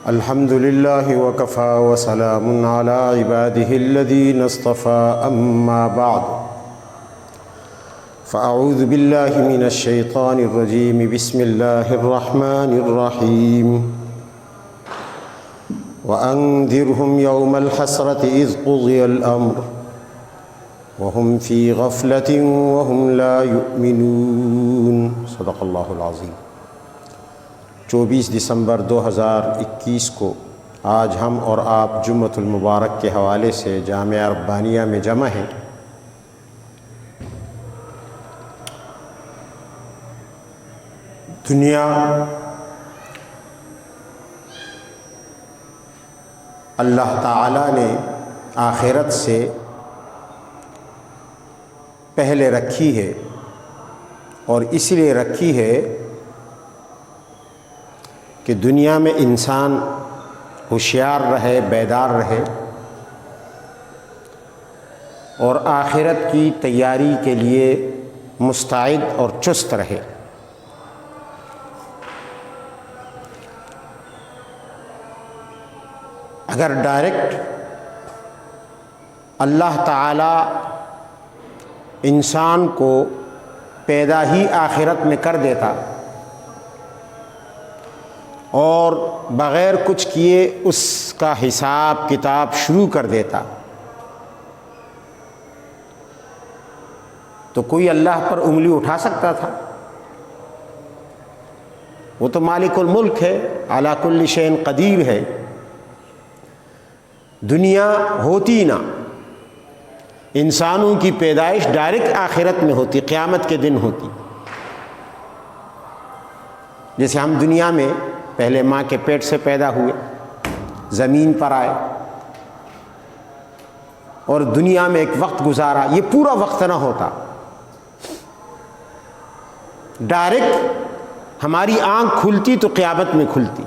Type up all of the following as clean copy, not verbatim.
الحمد لله وكفى وسلام على عباده الذين اصطفى أما بعد فأعوذ بالله من الشيطان الرجيم بسم الله الرحمن الرحيم وأنذرهم يوم الحسرة إذ قضي الأمر وهم في غفلة وهم لا يؤمنون صدق الله العظيم۔ 24 دسمبر 2021 کو آج ہم اور آپ جمعۃ المبارک کے حوالے سے جامعہ ربانیہ میں جمع ہیں۔ دنیا اللہ تعالیٰ نے آخرت سے پہلے رکھی ہے، اور اس لیے رکھی ہے کہ دنیا میں انسان ہوشیار رہے، بیدار رہے، اور آخرت کی تیاری کے لیے مستعد اور چست رہے۔ اگر ڈائریکٹ اللہ تعالی انسان کو پیدا ہی آخرت میں کر دیتا اور بغیر کچھ کیے اس کا حساب کتاب شروع کر دیتا تو کوئی اللہ پر انگلی اٹھا سکتا تھا؟ وہ تو مالک الملک ہے، علی کل شیء قدیر ہے۔ دنیا ہوتی نہ، انسانوں کی پیدائش ڈائریکٹ آخرت میں ہوتی، قیامت کے دن ہوتی۔ جیسے ہم دنیا میں پہلے ماں کے پیٹ سے پیدا ہوئے، زمین پر آئے اور دنیا میں ایک وقت گزارا، یہ پورا وقت نہ ہوتا، ڈائریکٹ ہماری آنکھ کھلتی تو قیامت میں کھلتی۔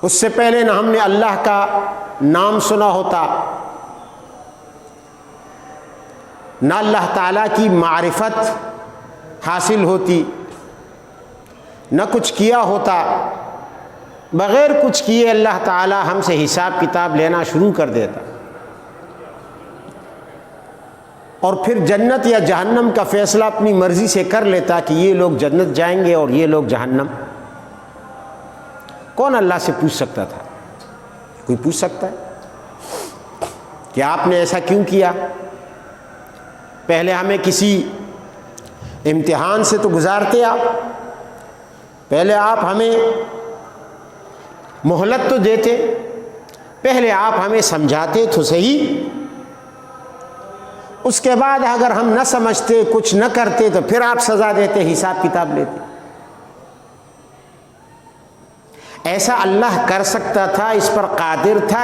اس سے پہلے نہ ہم نے اللہ کا نام سنا ہوتا، نہ اللہ تعالیٰ کی معرفت حاصل ہوتی، نہ کچھ کیا ہوتا۔ بغیر کچھ کیے اللہ تعالیٰ ہم سے حساب کتاب لینا شروع کر دیتا، اور پھر جنت یا جہنم کا فیصلہ اپنی مرضی سے کر لیتا کہ یہ لوگ جنت جائیں گے اور یہ لوگ جہنم۔ کون اللہ سے پوچھ سکتا تھا؟ کوئی پوچھ سکتا ہے کہ آپ نے ایسا کیوں کیا؟ پہلے ہمیں کسی امتحان سے تو گزارتے آپ، پہلے آپ ہمیں مہلت تو دیتے، پہلے آپ ہمیں سمجھاتے تو صحیح، اس کے بعد اگر ہم نہ سمجھتے، کچھ نہ کرتے تو پھر آپ سزا دیتے، حساب کتاب لیتے۔ ایسا اللہ کر سکتا تھا، اس پر قادر تھا،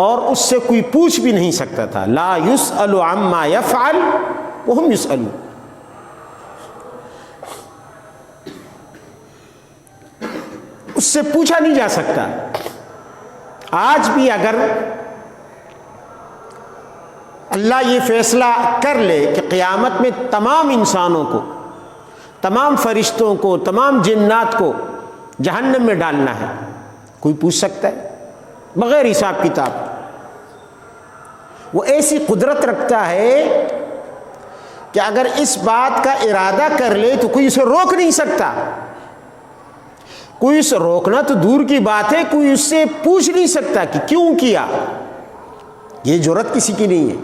اور اس سے کوئی پوچھ بھی نہیں سکتا تھا۔ لا يسأل عما يفعل وهم يسألون۔ اس سے پوچھا نہیں جا سکتا۔ آج بھی اگر اللہ یہ فیصلہ کر لے کہ قیامت میں تمام انسانوں کو، تمام فرشتوں کو، تمام جنات کو جہنم میں ڈالنا ہے، کوئی پوچھ سکتا ہے؟ بغیر حساب کتاب۔ وہ ایسی قدرت رکھتا ہے کہ اگر اس بات کا ارادہ کر لے تو کوئی اسے روک نہیں سکتا۔ کوئی اسے روکنا تو دور کی بات ہے، کوئی اس سے پوچھ نہیں سکتا کہ کیوں کیا۔ یہ جرأت کسی کی نہیں ہے،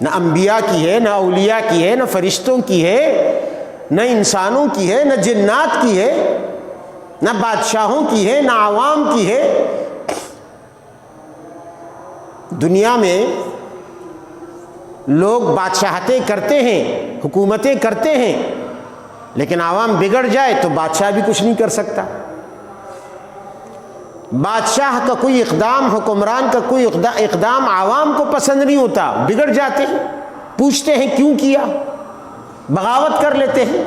نہ انبیاء کی ہے، نہ اولیاء کی ہے، نہ فرشتوں کی ہے، نہ انسانوں کی ہے، نہ جنات کی ہے، نہ بادشاہوں کی ہے، نہ عوام کی ہے۔ دنیا میں لوگ بادشاہتیں کرتے ہیں، حکومتیں کرتے ہیں، لیکن عوام بگڑ جائے تو بادشاہ بھی کچھ نہیں کر سکتا۔ بادشاہ کا کوئی اقدام، حکمران کا کوئی اقدام عوام کو پسند نہیں ہوتا، بگڑ جاتے ہیں، پوچھتے ہیں کیوں کیا، بغاوت کر لیتے ہیں۔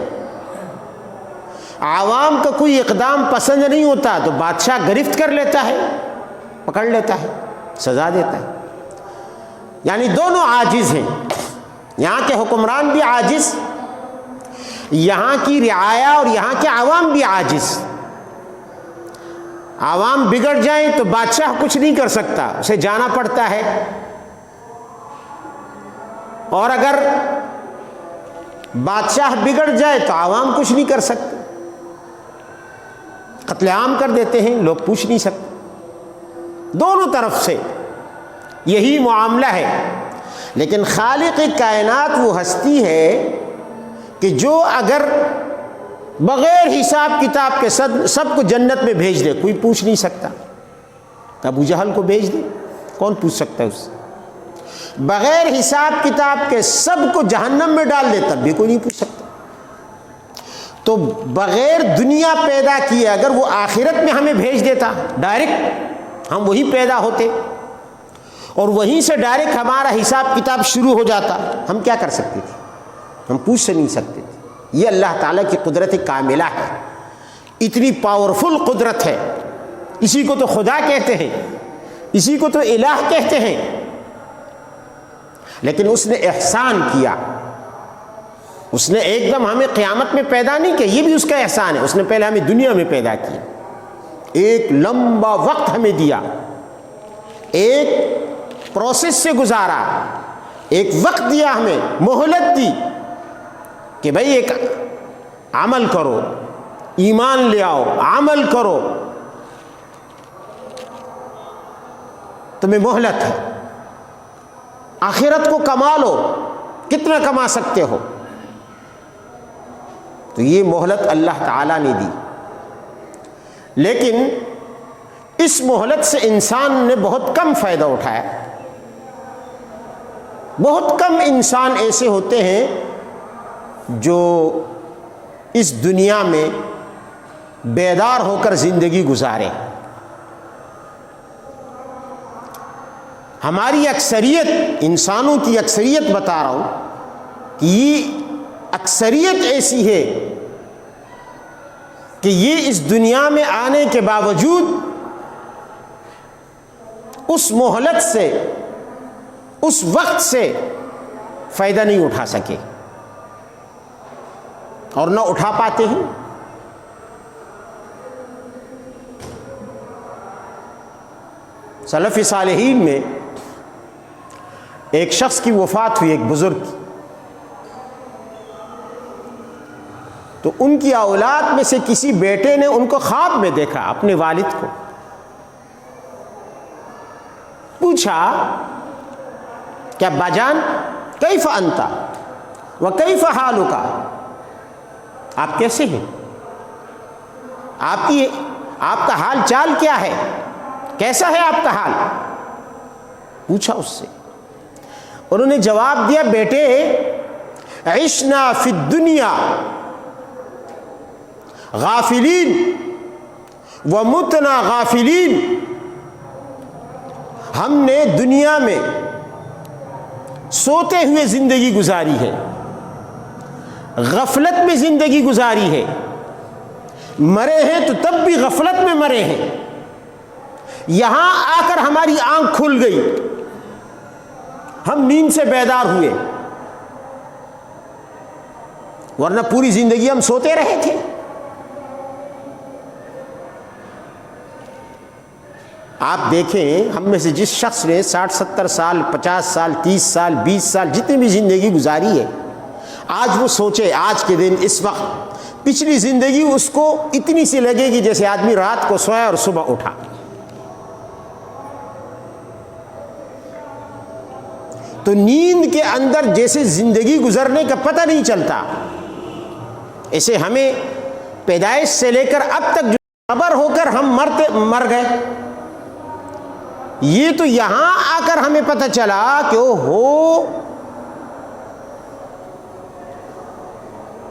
عوام کا کوئی اقدام پسند نہیں ہوتا تو بادشاہ گرفت کر لیتا ہے، پکڑ لیتا ہے، سزا دیتا ہے۔ یعنی دونوں عاجز ہیں، یہاں کے حکمران بھی عاجز، یہاں کی رعایا اور یہاں کے عوام بھی عاجز. عوام بگڑ جائیں تو بادشاہ کچھ نہیں کر سکتا, اسے جانا پڑتا ہے, اور اگر بادشاہ بگڑ جائے تو عوام کچھ نہیں کر سکتے, قتل عام کر دیتے ہیں, لوگ پوچھ نہیں سکتے. دونوں طرف سے یہی معاملہ ہے. لیکن خالق کائنات وہ ہستی ہے کہ جو اگر بغیر حساب کتاب کے سب کو جنت میں بھیج دے, کوئی پوچھ نہیں سکتا. ابو جہل کو بھیج دے, کون پوچھ سکتا ہے اس سے؟ بغیر حساب کتاب کے سب کو جہنم میں ڈال دے, تب بھی کوئی نہیں پوچھ سکتا. تو بغیر دنیا پیدا کیے اگر وہ آخرت میں ہمیں بھیج دیتا ڈائریکٹ, ہم وہی پیدا ہوتے اور وہیں سے ڈائریکٹ ہمارا حساب کتاب شروع ہو جاتا, ہم کیا کر سکتے تھے؟ ہم پوچھ سے نہیں سکتے تھے. یہ اللہ تعالیٰ کی قدرت کاملہ ہے, اتنی پاورفل قدرت ہے. اسی کو تو خدا کہتے ہیں, اسی کو تو الہ کہتے ہیں. لیکن اس نے احسان کیا, اس نے ایک دم ہمیں قیامت میں پیدا نہیں کیا, یہ بھی اس کا احسان ہے. اس نے پہلے ہمیں دنیا میں پیدا کیا, ایک لمبا وقت ہمیں دیا, ایک پروسیس سے گزارا, ایک وقت دیا, ہمیں مہلت دی کہ بھئی ایک عمل کرو, ایمان لے آؤ, عمل کرو, تمہیں مہلت ہے. آخرت کو کما لو, کتنا کما سکتے ہو. تو یہ مہلت اللہ تعالیٰ نے دی. لیکن اس مہلت سے انسان نے بہت کم فائدہ اٹھایا. بہت کم انسان ایسے ہوتے ہیں جو اس دنیا میں بیدار ہو کر زندگی گزارے. ہماری اکثریت, انسانوں کی اکثریت بتا رہا ہوں کہ یہ اکثریت ایسی ہے کہ یہ اس دنیا میں آنے کے باوجود اس مہلت سے, اس وقت سے فائدہ نہیں اٹھا سکے اور نہ اٹھا پاتے ہیں. سلف صالحین میں ایک شخص کی وفات ہوئی, ایک بزرگ کی. تو ان کی اولاد میں سے کسی بیٹے نے ان کو خواب میں دیکھا, اپنے والد کو. پوچھا کیا باجان کیف انت وکیف حالک, آپ کیسے ہیں, آپ کا حال چال کیا ہے, کیسا ہے آپ کا حال؟ پوچھا اس سے. انہوں نے جواب دیا, بیٹے عشنا فی الدنیا غافلین ومتنا غافلین, ہم نے دنیا میں سوتے ہوئے زندگی گزاری ہے, غفلت میں زندگی گزاری ہے, مرے ہیں تو تب بھی غفلت میں مرے ہیں. یہاں آ کر ہماری آنکھ کھل گئی, ہم نیند سے بیدار ہوئے, ورنہ پوری زندگی ہم سوتے رہے تھے. آپ دیکھیں, ہم میں سے جس شخص نے 60-70 سال, 50 سال, 30 سال, 20 سال جتنی بھی زندگی گزاری ہے, آج وہ سوچے آج کے دن اس وقت, پچھلی زندگی اس کو اتنی سی لگے گی جیسے آدمی رات کو سویا اور صبح اٹھا. تو نیند کے اندر جیسے زندگی گزرنے کا پتہ نہیں چلتا, ایسے ہمیں پیدائش سے لے کر اب تک جو خبر ہو کر ہم مر گئے, یہ تو یہاں آ کر ہمیں پتہ چلا کہ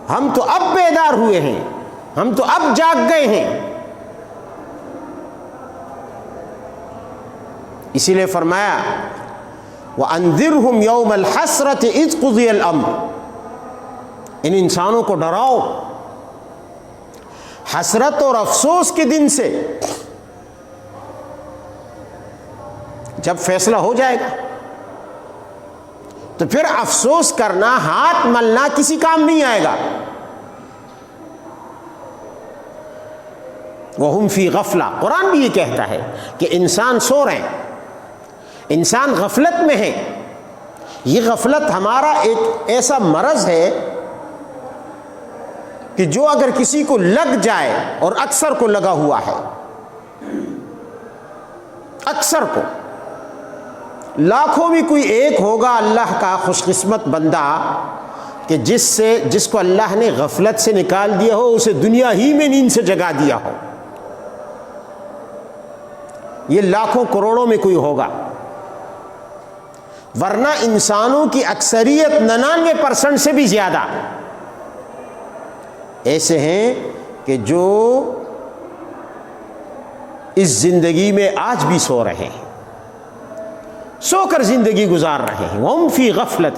ہم تو اب بیدار ہوئے ہیں, ہم تو اب جاگ گئے ہیں. اسی لیے فرمایا وَأَنذِرْهُمْ يَوْمَ الْحَسْرَةِ إِذْ قُضِيَ الْأَمْرُ, ان انسانوں کو ڈراؤ حسرت اور افسوس کے دن سے, جب فیصلہ ہو جائے گا تو پھر افسوس کرنا, ہاتھ ملنا کسی کام نہیں آئے گا. وہم فی غفلہ، قرآن بھی یہ کہتا ہے کہ انسان سو رہے ہیں، انسان غفلت میں ہے۔ یہ غفلت ہمارا ایک ایسا مرض ہے کہ جو اگر کسی کو لگ جائے، اور اکثر کو لگا ہوا ہے، اکثر کو، لاکھوں میں کوئی ایک ہوگا اللہ کا خوش قسمت بندہ کہ جس کو اللہ نے غفلت سے نکال دیا ہو، اسے دنیا ہی میں نیند سے جگا دیا ہو۔ یہ لاکھوں کروڑوں میں کوئی ہوگا، ورنہ انسانوں کی اکثریت 99% سے بھی زیادہ ایسے ہیں کہ جو اس زندگی میں آج بھی سو رہے ہیں، سو کر زندگی گزار رہے ہیں۔ وَهُمْ فِي غَفْلَةٍ،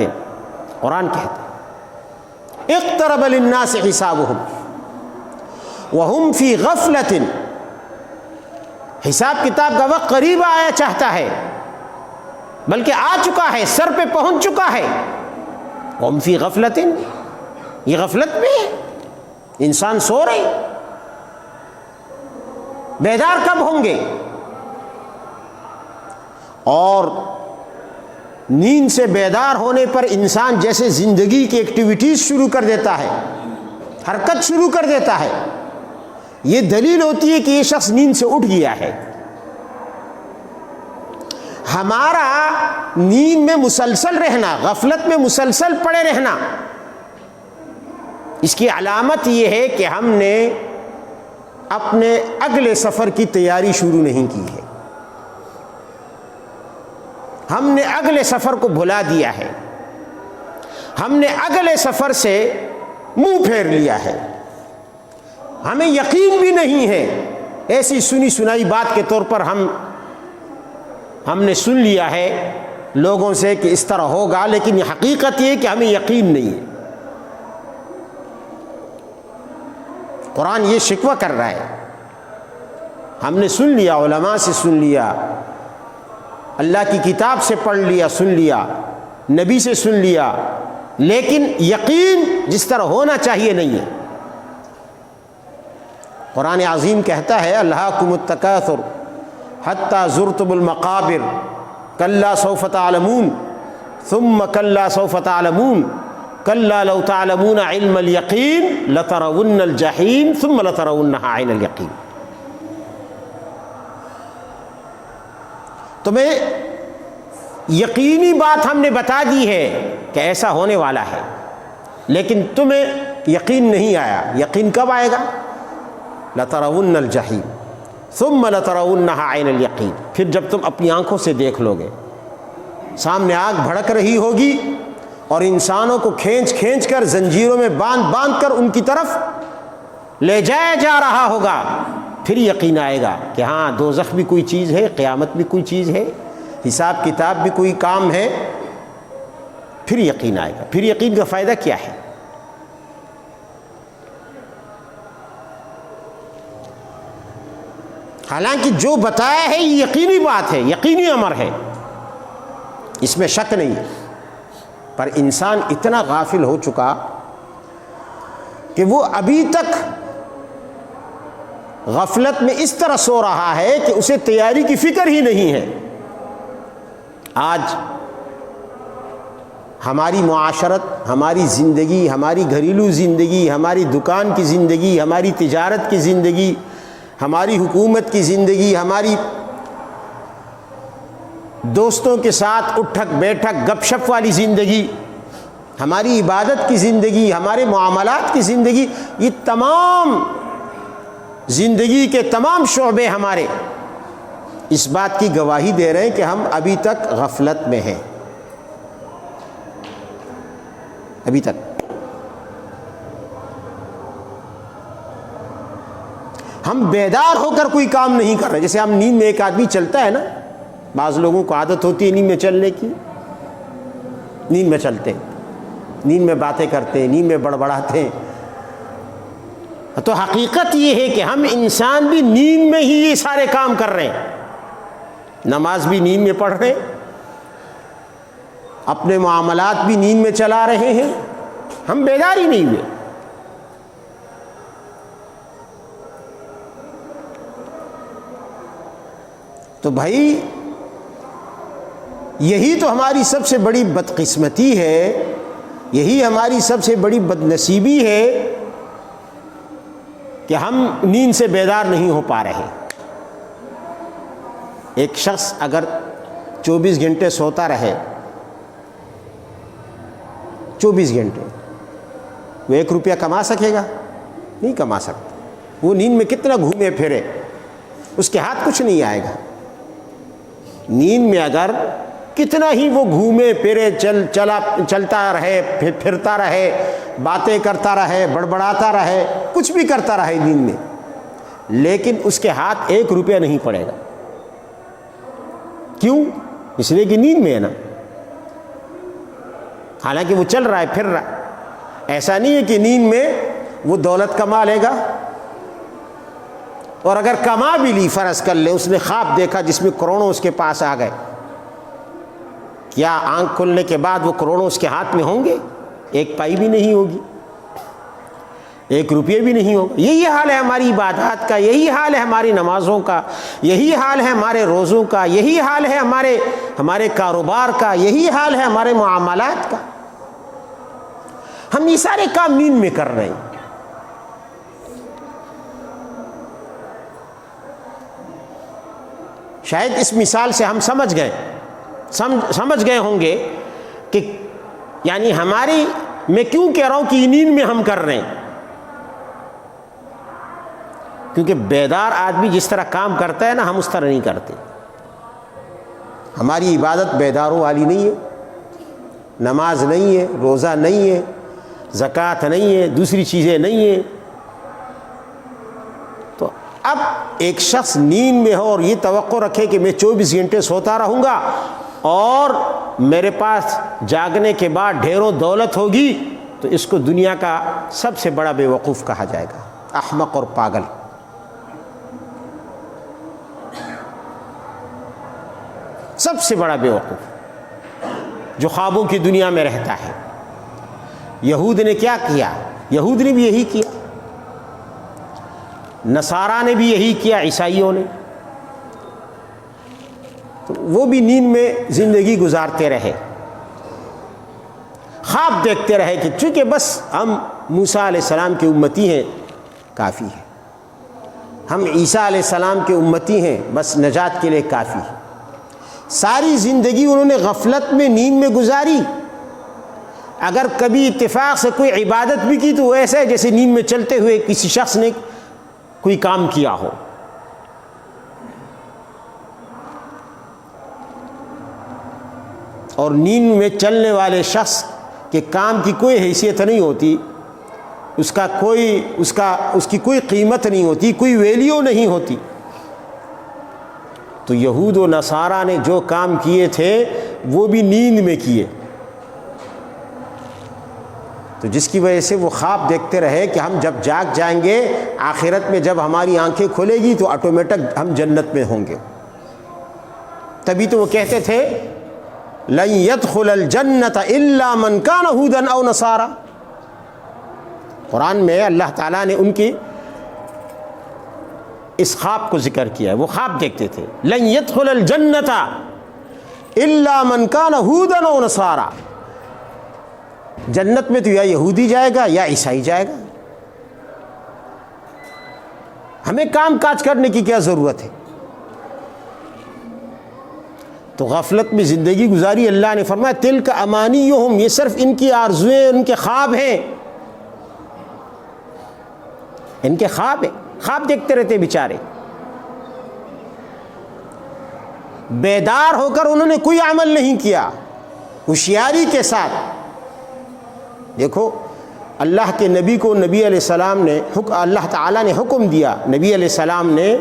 قرآن کہتا ہے اقترب للناس حسابهم وَهُمْ فِي غَفْلَةٍ، حساب کتاب کا وقت قریب آیا چاہتا ہے، بلکہ آ چکا ہے، سر پہ پہنچ چکا ہے۔ وَهُمْ فِي غَفْلَةٍ، یہ غفلت میں ہے، انسان سو رہے، بیدار کب ہوں گے؟ اور نیند سے بیدار ہونے پر انسان جیسے زندگی کی ایکٹیویٹیز شروع کر دیتا ہے، حرکت شروع کر دیتا ہے، یہ دلیل ہوتی ہے کہ یہ شخص نیند سے اٹھ گیا ہے۔ ہمارا نیند میں مسلسل رہنا، غفلت میں مسلسل پڑے رہنا، اس کی علامت یہ ہے کہ ہم نے اپنے اگلے سفر کی تیاری شروع نہیں کی ہے، ہم نے اگلے سفر کو بھلا دیا ہے، ہم نے اگلے سفر سے منہ پھیر لیا ہے، ہمیں یقین بھی نہیں ہے، ایسی سنی سنائی بات کے طور پر ہم نے سن لیا ہے لوگوں سے کہ اس طرح ہوگا، لیکن یہ حقیقت یہ کہ ہمیں یقین نہیں ہے۔ قرآن یہ شکوہ کر رہا ہے، ہم نے سن لیا، علماء سے سن لیا، اللہ کی کتاب سے پڑھ لیا، سن لیا، نبی سے سن لیا، لیکن یقین جس طرح ہونا چاہیے نہیں ہے۔ قرآن عظیم کہتا ہے الہاکم التکاثر حتی زرتم المقابر کلا سوف تعلمون ثم کلا سوف تعلمون کلا لو تعلمون علم الیقین لترون الجحیم ثم لترونها عین الیقین۔ تمہیں یقینی بات ہم نے بتا دی ہے کہ ایسا ہونے والا ہے، لیکن تمہیں یقین نہیں آیا۔ یقین کب آئے گا؟ لترون الجحیم ثم لترونها عین الیقین، پھر جب تم اپنی آنکھوں سے دیکھ لو گے، سامنے آگ بھڑک رہی ہوگی اور انسانوں کو کھینچ کھینچ کر زنجیروں میں باندھ کر ان کی طرف لے جایا جا رہا ہوگا، پھر یقین آئے گا کہ ہاں دوزخ بھی کوئی چیز ہے، قیامت بھی کوئی چیز ہے، حساب کتاب بھی کوئی کام ہے، پھر یقین آئے گا۔ پھر یقین کا فائدہ کیا ہے؟ حالانکہ جو بتایا ہے یہ یقینی بات ہے، یقینی امر ہے، اس میں شک نہیں ہے، پر انسان اتنا غافل ہو چکا کہ وہ ابھی تک غفلت میں اس طرح سو رہا ہے کہ اسے تیاری کی فکر ہی نہیں ہے۔ آج ہماری معاشرت، ہماری زندگی، ہماری گھریلو زندگی، ہماری دکان کی زندگی، ہماری تجارت کی زندگی، ہماری حکومت کی زندگی، ہماری دوستوں کے ساتھ اٹھک بیٹھک گپ شپ والی زندگی، ہماری عبادت کی زندگی، ہمارے معاملات کی زندگی، یہ تمام زندگی کے تمام شعبے ہمارے اس بات کی گواہی دے رہے ہیں کہ ہم ابھی تک غفلت میں ہیں، ابھی تک۔ ہم بیدار ہو کر کوئی کام نہیں کر رہے۔ جیسے ہم نیند میں، ایک آدمی چلتا ہے نا، بعض لوگوں کو عادت ہوتی ہے نیند میں چلنے کی، نیند میں چلتے ہیں، نیند میں باتیں کرتے ہیں، نیند میں بڑبڑاتے ہیں۔ تو حقیقت یہ ہے کہ ہم انسان بھی نیند میں ہی یہ سارے کام کر رہے ہیں، نماز بھی نیند میں پڑھ رہے ہیں، اپنے معاملات بھی نیند میں چلا رہے ہیں، ہم بیدار ہی نہیں ہوئے۔ تو بھائی یہی تو ہماری سب سے بڑی بدقسمتی ہے، یہی ہماری سب سے بڑی بد نصیبی ہے کہ ہم نیند سے بیدار نہیں ہو پا رہے۔ ایک شخص اگر 24 گھنٹے سوتا رہے، 24 گھنٹے، وہ 1 روپیہ کما سکے گا؟ نہیں کما سکتا۔ وہ نیند میں کتنا گھومے پھرے، اس کے ہاتھ کچھ نہیں آئے گا۔ نیند میں اگر کتنا ہی وہ گھومے پھرے، چلتا رہے، پھرتا رہے، باتیں کرتا رہے، بڑبڑاتا رہے، کچھ بھی کرتا رہے نیند میں، لیکن اس کے ہاتھ 1 روپیہ نہیں پڑے گا۔ کیوں؟ اس لیے کہ نیند میں ہے نا، حالانکہ وہ چل رہا ہے، پھر رہا ہے۔ ایسا نہیں ہے کہ نیند میں وہ دولت کما لے گا، اور اگر کما بھی لی، فرض کر لے اس نے خواب دیکھا جس میں کروڑوں اس کے پاس آ گئے، کیا آنکھ کھلنے کے بعد وہ کروڑوں اس کے ہاتھ میں ہوں گے؟ 1 پائی بھی نہیں ہوگی، 1 روپیہ بھی نہیں ہوگا۔ یہی حال ہے ہماری عبادات کا، یہی حال ہے ہماری نمازوں کا، یہی حال ہے ہمارے روزوں کا، یہی حال ہے ہمارے کاروبار کا، یہی حال ہے ہمارے معاملات کا۔ ہم یہ سارے کام نیند میں کر رہے ہیں۔ شاید اس مثال سے ہم سمجھ گئے ہوں گے کہ یعنی میں کیوں کہہ رہا ہوں کہ یہ نیند میں ہم کر رہے ہیں، کیونکہ بیدار آدمی جس طرح کام کرتا ہے نا، ہم اس طرح نہیں کرتے۔ ہماری عبادت بیداروں والی نہیں ہے، نماز نہیں ہے، روزہ نہیں ہے، زکوٰۃ نہیں ہے، دوسری چیزیں نہیں ہیں۔ تو اب ایک شخص نیند میں ہو اور یہ توقع رکھے کہ میں 24 گھنٹے سوتا رہوں گا اور میرے پاس جاگنے کے بعد ڈھیروں دولت ہوگی، تو اس کو دنیا کا سب سے بڑا بے وقوف کہا جائے گا، احمق اور پاگل۔ سب سے بڑا بے وقوف جو خوابوں کی دنیا میں رہتا ہے۔ یہود نے کیا کیا؟ یہود نے بھی یہی کیا، نصارہ نے بھی یہی کیا، عیسائیوں نے۔ تو وہ بھی نیند میں زندگی گزارتے رہے، خواب دیکھتے رہے کہ چونکہ بس ہم موسیٰ علیہ السلام کے امتی ہیں، کافی ہے، ہم عیسیٰ علیہ السلام کے امتی ہیں، بس نجات کے لیے کافی ہے۔ ساری زندگی انہوں نے غفلت میں، نیند میں گزاری۔ اگر کبھی اتفاق سے کوئی عبادت بھی کی تو وہ ایسا ہے جیسے نیند میں چلتے ہوئے کسی شخص نے کوئی کام کیا ہو۔ اور نیند میں چلنے والے شخص کے کام کی کوئی حیثیت نہیں ہوتی، اس کی کوئی قیمت نہیں ہوتی، کوئی ویلیو نہیں ہوتی۔ تو یہود و نصارہ نے جو کام کیے تھے وہ بھی نیند میں کیے، تو جس کی وجہ سے وہ خواب دیکھتے رہے کہ ہم جب جاگ جائیں گے، آخرت میں جب ہماری آنکھیں کھلے گی تو آٹومیٹک ہم جنت میں ہوں گے۔ تبھی تو وہ کہتے تھے لن يدخل الجنت الا من كان هودا او نصارى۔ قرآن میں اللہ تعالیٰ نے ان کی اس خواب کو ذکر کیا ہے، وہ خواب دیکھتے تھے لن يدخل الجنت الا من كان هودا او نصارى، جنت میں تو یا یہودی جائے گا یا عیسائی جائے گا، ہمیں کام کاج کرنے کی کیا ضرورت ہے؟ تو غفلت میں زندگی گزاری۔ اللہ نے فرمایا تلک امانیہم، یہ صرف ان کی آرزویں، ان کے خواب ہیں، ان کے خواب ہیں، خواب دیکھتے رہتے بیچارے۔ بیدار ہو کر انہوں نے کوئی عمل نہیں کیا، ہوشیاری کے ساتھ۔ دیکھو اللہ کے نبی کو نبی علیہ السلام نے اللہ تعالیٰ نے حکم دیا، نبی علیہ السلام نے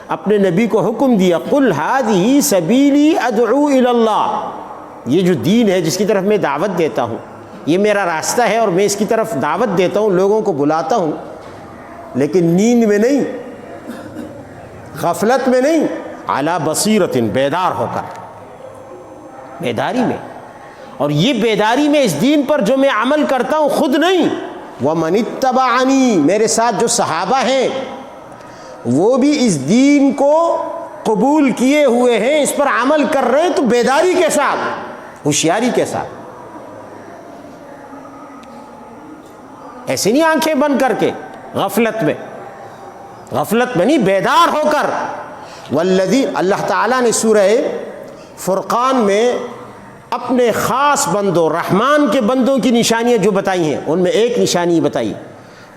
اپنے نبی کو حکم دیا قل هذه سبیلی ادعو الی اللہ، یہ جو دین ہے جس کی طرف میں دعوت دیتا ہوں، یہ میرا راستہ ہے اور میں اس کی طرف دعوت دیتا ہوں، لوگوں کو بلاتا ہوں، لیکن نیند میں نہیں، غفلت میں نہیں، علی بصیرۃ، بیدار ہو کر، بیداری میں۔ اور یہ بیداری میں اس دین پر جو میں عمل کرتا ہوں خود نہیں، ومن اتبعنی، میرے ساتھ جو صحابہ ہیں وہ بھی اس دین کو قبول کیے ہوئے ہیں، اس پر عمل کر رہے ہیں، تو بیداری کے ساتھ، ہوشیاری کے ساتھ، ایسے نہیں آنکھیں بند کر کے غفلت میں نہیں، بیدار ہو کر۔ والذی، اللہ تعالیٰ نے سورہ فرقان میں اپنے خاص بندوں، رحمان کے بندوں کی نشانیاں جو بتائی ہیں، ان میں ایک نشانی بتائی،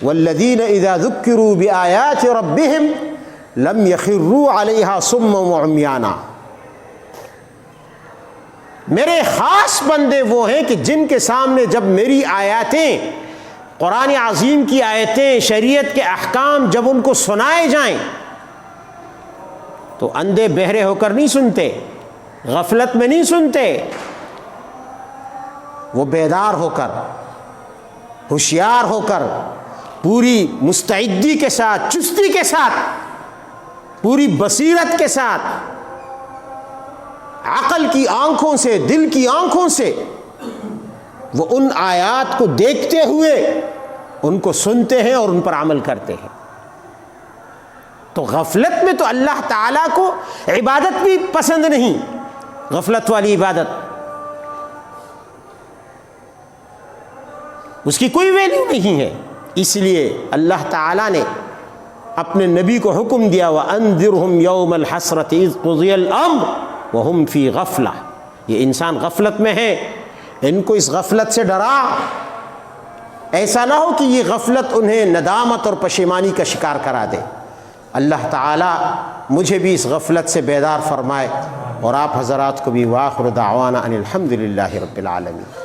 والذین اذا ذکروا بآیات ربہم لم یخروا علیہا صما وعمیانا۔ میرے خاص بندے وہ ہیں کہ جن کے سامنے جب میری آیاتیں، قرآن عظیم کی آیتیں، شریعت کے احکام جب ان کو سنائے جائیں تو اندھے بہرے ہو کر نہیں سنتے، غفلت میں نہیں سنتے، وہ بیدار ہو کر، ہوشیار ہو کر، پوری مستعدی کے ساتھ، چستی کے ساتھ، پوری بصیرت کے ساتھ، عقل کی آنکھوں سے، دل کی آنکھوں سے وہ ان آیات کو دیکھتے ہوئے ان کو سنتے ہیں اور ان پر عمل کرتے ہیں۔ تو غفلت میں تو اللہ تعالیٰ کو عبادت بھی پسند نہیں، غفلت والی عبادت، اس کی کوئی ویلیو نہیں ہے۔ اس لیے اللہ تعالیٰ نے اپنے نبی کو حکم دیا، وَأَنذِرْهُمْ يَوْمَ الْحَسْرَةِ إِذْ قُضِيَ الْأَمْرُ وَهُمْ فِي غَفْلَةٍ۔ یہ انسان غفلت میں ہے، ان کو اس غفلت سے ڈرا، ایسا نہ ہو کہ یہ غفلت انہیں ندامت اور پشیمانی کا شکار کرا دے۔ اللہ تعالیٰ مجھے بھی اس غفلت سے بیدار فرمائے اور آپ حضرات کو بھی۔ وآخر دعوانا ان الحمد للہ رب العالمین۔